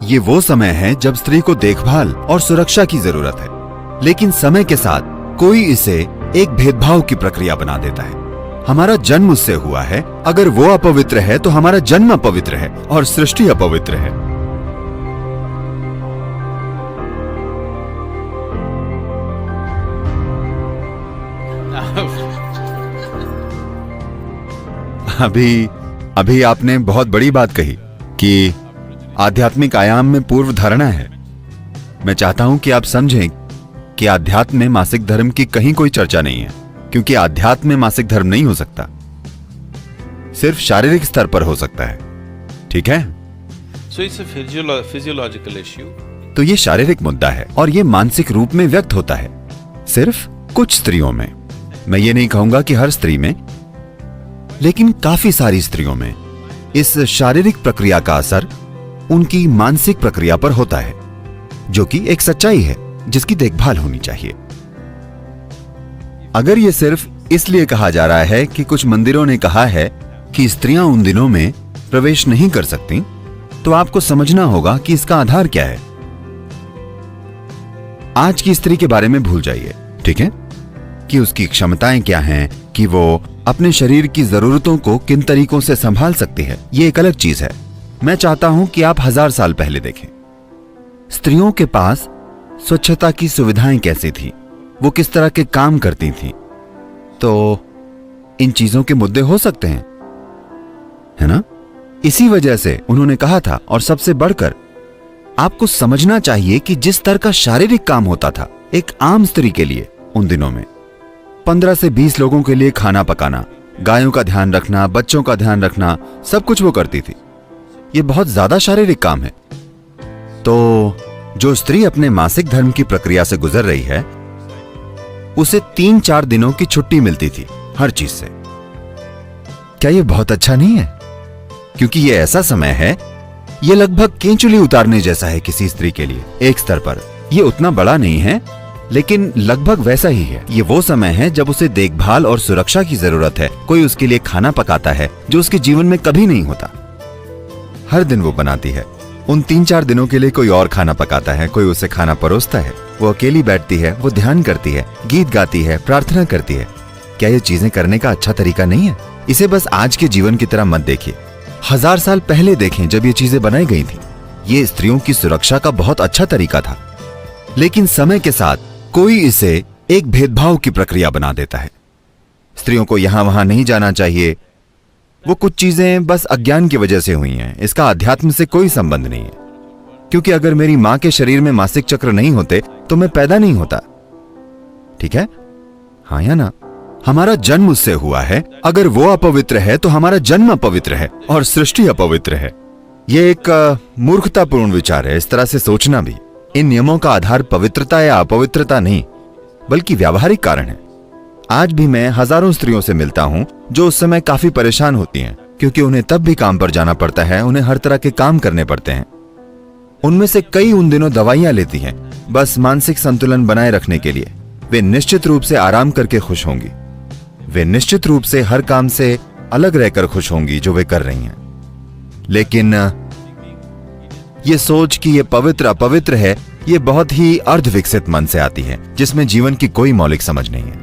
ये वो समय है जब स्त्री को देखभाल और सुरक्षा की जरूरत है, लेकिन समय के साथ कोई इसे एक भेदभाव की प्रक्रिया बना देता है। हमारा जन्म उससे हुआ है, अगर वो अपवित्र है तो हमारा जन्म अपवित्र है और सृष्टि अपवित्र है। अभी आपने बहुत बड़ी बात कही कि आध्यात्मिक आयाम में पूर्व धारणा है। मैं चाहता हूं कि आप समझें कि आध्यात्म में मासिक धर्म की कहीं कोई चर्चा नहीं है, क्योंकि आध्यात्म में मासिक धर्म नहीं हो सकता, सिर्फ शारीरिक स्तर पर हो सकता है। ठीक है? So it's a physiological issue. तो ये शारीरिक मुद्दा है और ये मानसिक रूप में व्यक्त होता है सिर्फ कुछ स्त्रियों में। मैं ये नहीं कहूंगा कि हर स्त्री में, लेकिन काफी सारी स्त्रियों में इस शारीरिक प्रक्रिया का असर उनकी मानसिक प्रक्रिया पर होता है, जो कि एक सच्चाई है जिसकी देखभाल होनी चाहिए। अगर ये सिर्फ इसलिए कहा जा रहा है कि कुछ मंदिरों ने कहा है कि स्त्रियां उन दिनों में प्रवेश नहीं कर सकती, तो आपको समझना होगा कि इसका आधार क्या है। आज की स्त्री के बारे में भूल जाइए, ठीक है? कि उसकी क्षमताएं क्या हैं, कि वो अपने शरीर की जरूरतों को किन तरीकों से संभाल सकती है, ये एक अलग चीज है। मैं चाहता हूं कि आप 1000 साल पहले देखें। स्त्रियों के पास स्वच्छता की सुविधाएं कैसी थी, वो किस तरह के काम करती थी। तो इन चीजों के मुद्दे हो सकते हैं, है ना? इसी वजह से उन्होंने कहा था, और सबसे बढ़कर आपको समझना चाहिए कि जिस तरह का शारीरिक काम होता था एक आम स्त्री के लिए उन दिनों में, 15 से 20 लोगों के लिए खाना पकाना, गायों का ध्यान रखना, बच्चों का ध्यान रखना, सब कुछ वो करती थी। ये बहुत ज्यादा शारीरिक काम है। तो जो स्त्री अपने मासिक धर्म की प्रक्रिया से गुजर रही है, उसे 3-4 दिनों की छुट्टी मिलती थी हर चीज से। क्या ये बहुत अच्छा नहीं है? क्योंकि ये ऐसा समय है, ये लगभग केंचुली उतारने जैसा है किसी स्त्री के लिए। एक स्तर पर ये उतना बड़ा नहीं है, लेकिन लगभग वैसा ही है। ये वो समय है जब उसे देखभाल और सुरक्षा की जरूरत है। कोई उसके लिए खाना पकाता है, जो उसके जीवन में कभी नहीं होता। हर दिन वो बनाती है। उन 3-4 दिनों के लिए कोई और खाना पकाता है, कोई उसे खाना परोसता है। वो अकेली बैठती है, वो ध्यान करती है, गीत गाती है, प्रार्थना करती है। क्या ये चीजें करने का अच्छा तरीका नहीं है? इसे बस आज के जीवन की तरह मत देखिए। 1000 साल पहले देखें, जब ये चीजें बनाई गई थी। ये स्त्रियों की सुरक्षा का बहुत अच्छा तरीका था, लेकिन समय के साथ कोई इसे एक भेदभाव की प्रक्रिया बना देता है। स्त्रियों को यहां वहां नहीं जाना चाहिए। वो कुछ चीजें बस अज्ञान की वजह से हुई हैं। इसका अध्यात्म से कोई संबंध नहीं है, क्योंकि अगर मेरी मां के शरीर में मासिक चक्र नहीं होते तो मैं पैदा नहीं होता। ठीक है? हाँ या ना? हमारा जन्म उससे हुआ है, अगर वो अपवित्र है तो हमारा जन्म अपवित्र है और सृष्टि अपवित्र है। यह एक मूर्खतापूर्ण विचार है, इस तरह से सोचना भी। इन नियमों का आधार पवित्रता या अपवित्रता नहीं, बल्कि व्यावहारिक कारण है। आज भी मैं हजारों स्त्रियों से मिलता हूं जो उस समय काफी परेशान होती हैं, क्योंकि उन्हें तब भी काम पर जाना पड़ता है, उन्हें हर तरह के काम करने पड़ते हैं। उनमें से कई उन दिनों दवाइयां लेती हैं, बस मानसिक संतुलन बनाए रखने के लिए। वे निश्चित रूप से आराम करके खुश होंगी। वे निश्चित रूप से हर काम से अलग रहकर खुश होंगी जो वे कर रही हैं। लेकिन ये सोच कि ये पवित्र अपवित्र है, ये बहुत ही अर्धविकसित मन से आती है, जिसमें जीवन की कोई मौलिक समझ नहीं है।